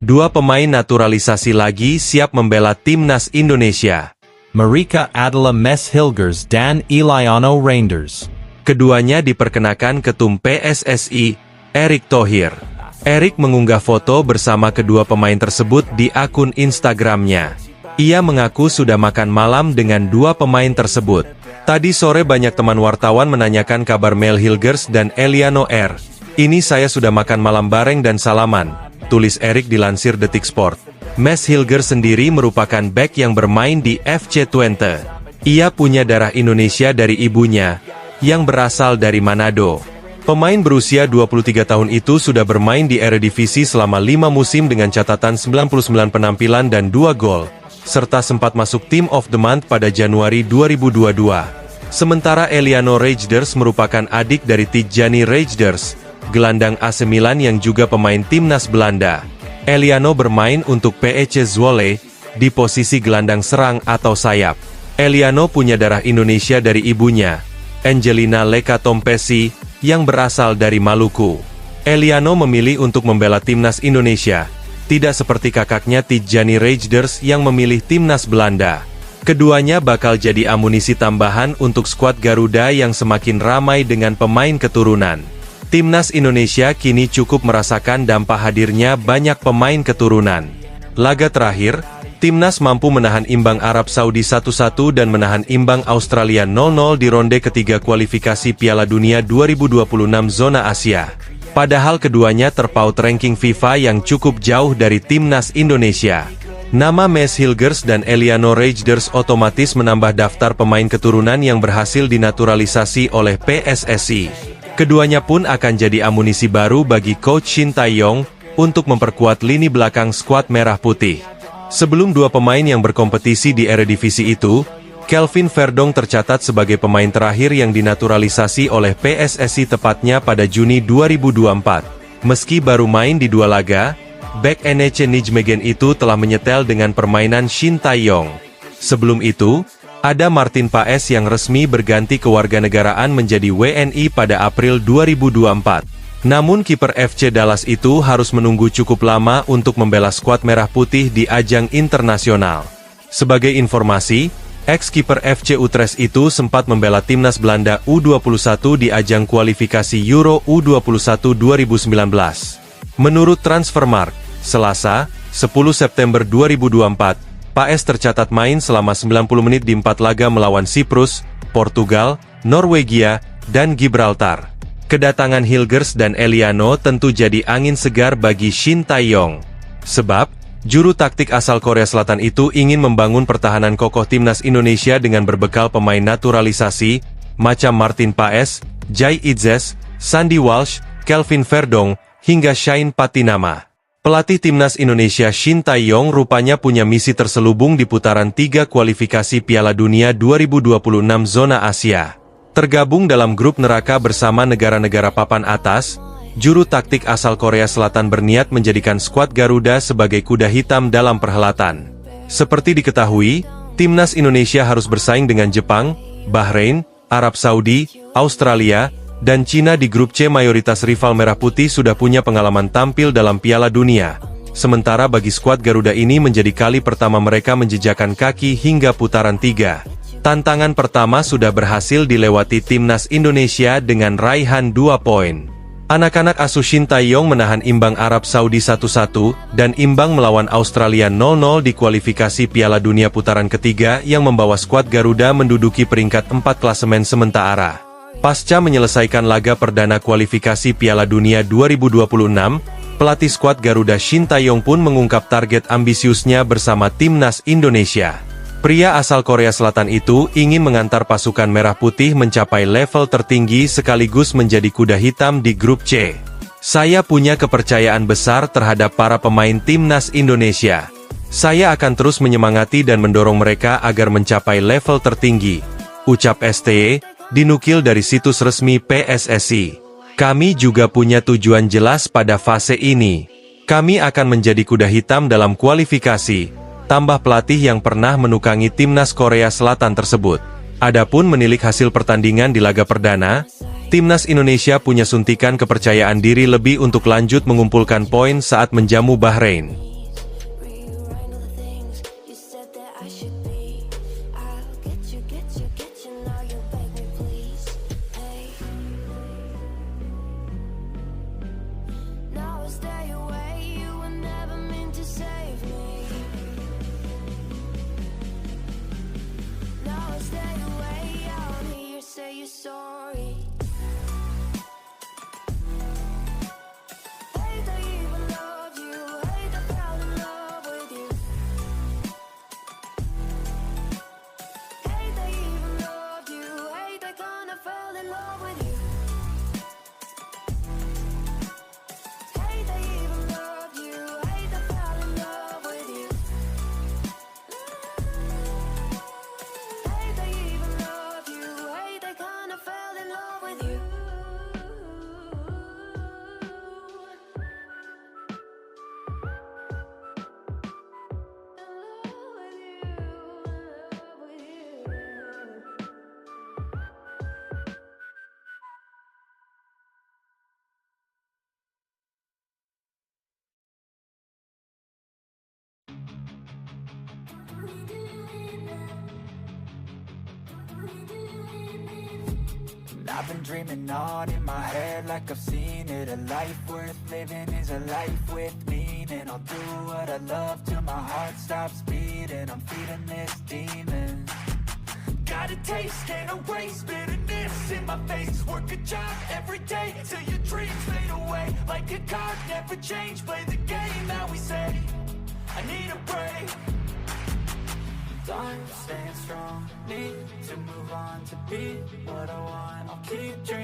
Dua pemain naturalisasi lagi siap membela timnas Indonesia. Marika adalah Mes Hilgers dan Eliano Reinders. Keduanya diperkenakan Ketum PSSI, Erick Thohir. Erick mengunggah foto bersama kedua pemain tersebut di akun Instagramnya. Ia mengaku sudah makan malam dengan dua pemain tersebut. Tadi sore banyak teman wartawan menanyakan kabar Mel Hilgers dan Eliano R. Ini saya sudah makan malam bareng dan salaman, tulis Erick dilansir Detik Sport. Mes Hilgers sendiri merupakan bek yang bermain di FC Twente. Ia punya darah Indonesia dari ibunya, yang berasal dari Manado. Pemain berusia 23 tahun itu sudah bermain di Eredivisie selama 5 musim dengan catatan 99 penampilan dan 2 gol, serta sempat masuk Team of the Month pada Januari 2022. Sementara Eliano Reinders merupakan adik dari Tijjani Reinders, gelandang AC Milan yang juga pemain timnas Belanda. Eliano bermain untuk PEC Zwolle, di posisi gelandang serang atau sayap. Eliano punya darah Indonesia dari ibunya, Angelina Leka Tompesi, yang berasal dari Maluku. Eliano memilih untuk membela timnas Indonesia, tidak seperti kakaknya Tijjani Reinders yang memilih timnas Belanda. Keduanya bakal jadi amunisi tambahan untuk skuad Garuda yang semakin ramai dengan pemain keturunan. Timnas Indonesia kini cukup merasakan dampak hadirnya banyak pemain keturunan. Laga terakhir, Timnas mampu menahan imbang Arab Saudi 1-1 dan menahan imbang Australia 0-0 di ronde ketiga kualifikasi Piala Dunia 2026 zona Asia. Padahal keduanya terpaut ranking FIFA yang cukup jauh dari Timnas Indonesia. Nama Mes Hilgers dan Eliano Reinders otomatis menambah daftar pemain keturunan yang berhasil dinaturalisasi oleh PSSI. Keduanya pun akan jadi amunisi baru bagi Coach Shin Tae-yong untuk memperkuat lini belakang skuad Merah Putih. Sebelum dua pemain yang berkompetisi di Eredivisie itu, Kelvin Verdong tercatat sebagai pemain terakhir yang dinaturalisasi oleh PSSI tepatnya pada Juni 2024. Meski baru main di 2 laga, bek NEC Nijmegen itu telah menyetel dengan permainan Shin Tae-yong. Sebelum itu, ada Martin Paes yang resmi berganti kewarganegaraan menjadi WNI pada April 2024. Namun kiper FC Dallas itu harus menunggu cukup lama untuk membela skuad Merah Putih di ajang internasional. Sebagai informasi, ex-kiper FC Utrecht itu sempat membela timnas Belanda U21 di ajang kualifikasi Euro U21 2019. Menurut Transfermarkt, Selasa, 10 September 2024, Paes tercatat main selama 90 menit di 4 laga melawan Siprus, Portugal, Norwegia, dan Gibraltar. Kedatangan Hilgers dan Eliano tentu jadi angin segar bagi Shin Tae-yong. Sebab, juru taktik asal Korea Selatan itu ingin membangun pertahanan kokoh timnas Indonesia dengan berbekal pemain naturalisasi, macam Martin Paes, Jai Itzes, Sandy Walsh, Kelvin Verdong, hingga Shane Patinama. Pelatih timnas Indonesia Shin Tae-yong rupanya punya misi terselubung di putaran 3 kualifikasi Piala Dunia 2026 zona Asia. Tergabung dalam grup neraka bersama negara-negara papan atas, juru taktik asal Korea Selatan berniat menjadikan skuad Garuda sebagai kuda hitam dalam perhelatan. Seperti diketahui, timnas Indonesia harus bersaing dengan Jepang, Bahrain, Arab Saudi, Australia, dan Cina di grup C. Mayoritas rival Merah Putih sudah punya pengalaman tampil dalam Piala Dunia. Sementara bagi skuad Garuda ini menjadi kali pertama mereka menjejakkan kaki hingga putaran 3. Tantangan pertama sudah berhasil dilewati timnas Indonesia dengan raihan 2 poin. Anak-anak asuh Shin Tae-yong menahan imbang Arab Saudi 1-1 dan imbang melawan Australia 0-0 di kualifikasi Piala Dunia putaran ketiga yang membawa skuad Garuda menduduki peringkat 4 klasemen sementara. Pasca menyelesaikan laga perdana kualifikasi Piala Dunia 2026, pelatih skuad Garuda Shin Tae-yong pun mengungkap target ambisiusnya bersama timnas Indonesia. Pria asal Korea Selatan itu ingin mengantar pasukan Merah Putih mencapai level tertinggi sekaligus menjadi kuda hitam di grup C. Saya punya kepercayaan besar terhadap para pemain timnas Indonesia. Saya akan terus menyemangati dan mendorong mereka agar mencapai level tertinggi, ucap STY, dinukil dari situs resmi PSSI. Kami juga punya tujuan jelas pada fase ini. Kami akan menjadi kuda hitam dalam kualifikasi, tambah pelatih yang pernah menukangi timnas Korea Selatan tersebut. Adapun menilik hasil pertandingan di laga perdana, timnas Indonesia punya suntikan kepercayaan diri lebih untuk lanjut mengumpulkan poin saat menjamu Bahrain. I've been dreaming on in my head like I've seen it. A life worth living is a life with meaning. I'll do what I love till my heart stops beating. I'm feeding this demon. Got a taste, can't erase bitterness in my face. Work a job every day till your dreams fade away. Like a card, never change, play the game that we say. I need a break. I'm staying strong, need to move on to be what I want. I'll keep dreaming.